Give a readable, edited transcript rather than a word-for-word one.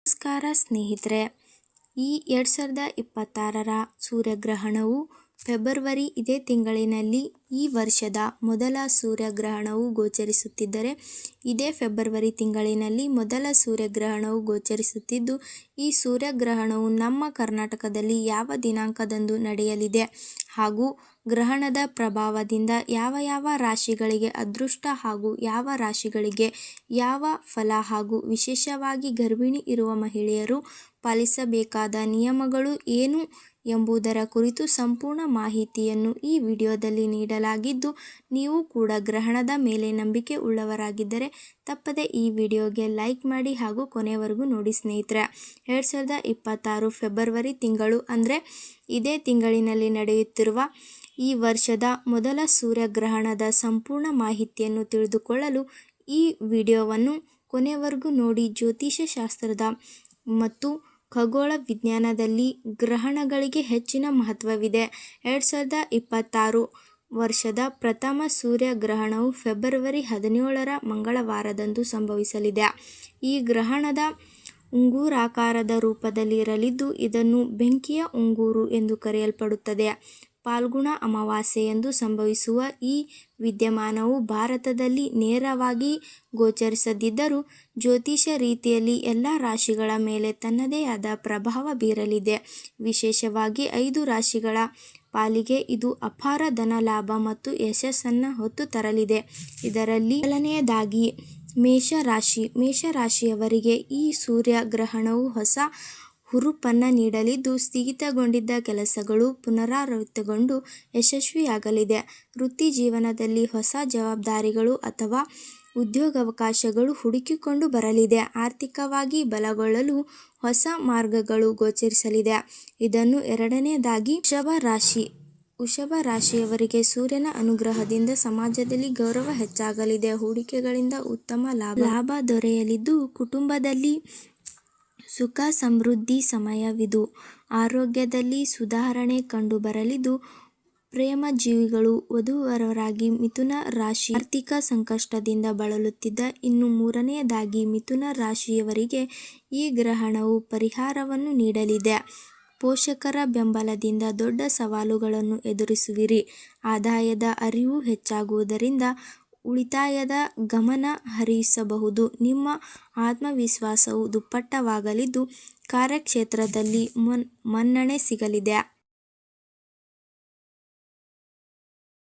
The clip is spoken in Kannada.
ನಮಸ್ಕಾರ ಸ್ನೇಹಿತರೆ, ಈ 2026ರ ಸೂರ್ಯಗ್ರಹಣವು ಫೆಬ್ರವರಿ ಇದೇ ತಿಂಗಳಿನಲ್ಲಿ ಈ ವರ್ಷದ ಮೊದಲ ಸೂರ್ಯಗ್ರಹಣವು ಗೋಚರಿಸುತ್ತಿದ್ದರೆ, ಇದೇ ಫೆಬ್ರವರಿ ತಿಂಗಳಿನಲ್ಲಿ ಮೊದಲ ಸೂರ್ಯಗ್ರಹಣವು ಗೋಚರಿಸುತ್ತಿದ್ದು, ಈ ಸೂರ್ಯಗ್ರಹಣವು ನಮ್ಮ ಕರ್ನಾಟಕದಲ್ಲಿ ಯಾವ ದಿನಾಂಕದಂದು ನಡೆಯಲಿದೆ ಹಾಗೂ ಗ್ರಹಣದ ಪ್ರಭಾವದಿಂದ ಯಾವ ಯಾವ ರಾಶಿಗಳಿಗೆ ಅದೃಷ್ಟ ಹಾಗೂ ಯಾವ ರಾಶಿಗಳಿಗೆ ಯಾವ ಫಲ ಹಾಗೂ ವಿಶೇಷವಾಗಿ ಗರ್ಭಿಣಿ ಇರುವ ಮಹಿಳೆಯರು ಪಾಲಿಸಬೇಕಾದ ನಿಯಮಗಳು ಏನು ಎಂಬುದರ ಕುರಿತು ಸಂಪೂರ್ಣ ಮಾಹಿತಿಯನ್ನು ಈ ವಿಡಿಯೋದಲ್ಲಿ ನೀಡಲಾಗಿದ್ದು, ನೀವು ಕೂಡ ಗ್ರಹಣದ ಮೇಲೆ ನಂಬಿಕೆ ಉಳ್ಳವರಾಗಿದ್ದರೆ ತಪ್ಪದೆ ಈ ವಿಡಿಯೋಗೆ ಲೈಕ್ ಮಾಡಿ ಹಾಗೂ ಕೊನೆಯವರೆಗೂ ನೋಡಿ ಸ್ನೇಹಿತರೆ. 2026 ಫೆಬ್ರವರಿ ತಿಂಗಳು ಅಂದರೆ ಇದೇ ತಿಂಗಳಿನಲ್ಲಿ ನಡೆಯುತ್ತಿರುವ ಈ ವರ್ಷದ ಮೊದಲ ಸೂರ್ಯಗ್ರಹಣದ ಸಂಪೂರ್ಣ ಮಾಹಿತಿಯನ್ನು ತಿಳಿದುಕೊಳ್ಳಲು ಈ ವಿಡಿಯೋವನ್ನು ಕೊನೆಯವರೆಗೂ ನೋಡಿ. ಜ್ಯೋತಿಷ್ಯ ಶಾಸ್ತ್ರದ ಮತ್ತು ಖಗೋಳ ವಿಜ್ಞಾನದಲ್ಲಿ ಗ್ರಹಣಗಳಿಗೆ ಹೆಚ್ಚಿನ ಮಹತ್ವವಿದೆ. 2026 ವರ್ಷದ ಪ್ರಥಮ ಸೂರ್ಯಗ್ರಹಣವು ಫೆಬ್ರವರಿ 17ರ ಮಂಗಳವಾರದಂದು ಸಂಭವಿಸಲಿದೆ. ಈ ಗ್ರಹಣದ ಉಂಗುರಾಕಾರದ ರೂಪದಲ್ಲಿರಲಿದ್ದು, ಇದನ್ನು ಬೆಂಕಿಯ ಉಂಗುರ ಎಂದು ಕರೆಯಲ್ಪಡುತ್ತದೆ. ಫಾಲ್ಗುಣ ಅಮಾವಾಸ್ಯೆಯಂದು ಸಂಭವಿಸುವ ಈ ವಿದ್ಯಮಾನವು ಭಾರತದಲ್ಲಿ ನೇರವಾಗಿ ಗೋಚರಿಸದಿದ್ದರೂ, ಜ್ಯೋತಿಷ್ಯ ರೀತಿಯಲ್ಲಿ ಎಲ್ಲ ರಾಶಿಗಳ ಮೇಲೆ ತನ್ನದೇ ಆದ ಪ್ರಭಾವ ಬೀರಲಿದೆ. ವಿಶೇಷವಾಗಿ 5 ರಾಶಿಗಳ ಪಾಲಿಗೆ ಇದು ಅಪಾರ ಧನಲಾಭ ಮತ್ತು ಯಶಸ್ಸನ್ನು ಹೊತ್ತು ತರಲಿದೆ. ಇದರಲ್ಲಿ ಮೊದಲನೆಯದಾಗಿ ಮೇಷರಾಶಿಯವರಿಗೆ ಈ ಸೂರ್ಯಗ್ರಹಣವು ಹೊಸ ಹುರುಪನ್ನು ನೀಡಲಿದ್ದು, ಸ್ಥಗಿತಗೊಂಡಿದ್ದ ಕೆಲಸಗಳು ಪುನರಾವರ್ತನೆಗೊಂಡು ಯಶಸ್ವಿಯಾಗಲಿದೆ. ವೃತ್ತಿ ಜೀವನದಲ್ಲಿ ಹೊಸ ಜವಾಬ್ದಾರಿಗಳು ಅಥವಾ ಉದ್ಯೋಗಾವಕಾಶಗಳು ಹುಡುಕಿಕೊಂಡು ಬರಲಿದೆ. ಆರ್ಥಿಕವಾಗಿ ಬಲಗೊಳ್ಳಲು ಹೊಸ ಮಾರ್ಗಗಳು ಗೋಚರಿಸಲಿದೆ. ಇದನ್ನು ಎರಡನೆಯದಾಗಿ ವೃಷಭ ರಾಶಿಯವರಿಗೆ ಸೂರ್ಯನ ಅನುಗ್ರಹದಿಂದ ಸಮಾಜದಲ್ಲಿ ಗೌರವ ಹೆಚ್ಚಾಗಲಿದೆ. ಹೂಡಿಕೆಗಳಿಂದ ಉತ್ತಮ ಲಾಭ ದೊರೆಯಲಿದ್ದು, ಕುಟುಂಬದಲ್ಲಿ ಸುಖ ಸಮೃದ್ಧಿ ಸಮಯವಿದು. ಆರೋಗ್ಯದಲ್ಲಿ ಸುಧಾರಣೆ ಕಂಡುಬರಲಿದ್ದು, ಪ್ರೇಮ ಜೀವಿಗಳು ವಧುವರರಾಗಿ ಮಿಥುನ ರಾಶಿ ಆರ್ಥಿಕ ಸಂಕಷ್ಟದಿಂದ ಬಳಲುತ್ತಿದ್ದ. ಇನ್ನು ಮೂರನೆಯದಾಗಿ ಮಿಥುನ ರಾಶಿಯವರಿಗೆ ಈ ಗ್ರಹಣವು ಪರಿಹಾರವನ್ನು ನೀಡಲಿದೆ. ಪೋಷಕರ ಬೆಂಬಲದಿಂದ ದೊಡ್ಡ ಸವಾಲುಗಳನ್ನು ಎದುರಿಸುವಿರಿ. ಆದಾಯದ ಅರಿವು ಹೆಚ್ಚಾಗುವುದರಿಂದ ಉಳಿತಾಯದ ಗಮನ ಹರಿಸಬಹುದು. ನಿಮ್ಮ ಆತ್ಮವಿಶ್ವಾಸವು ದುಪ್ಪಟ್ಟವಾಗಲಿದ್ದು, ಕಾರ್ಯಕ್ಷೇತ್ರದಲ್ಲಿ ಮನ್ನಣೆ ಸಿಗಲಿದೆ.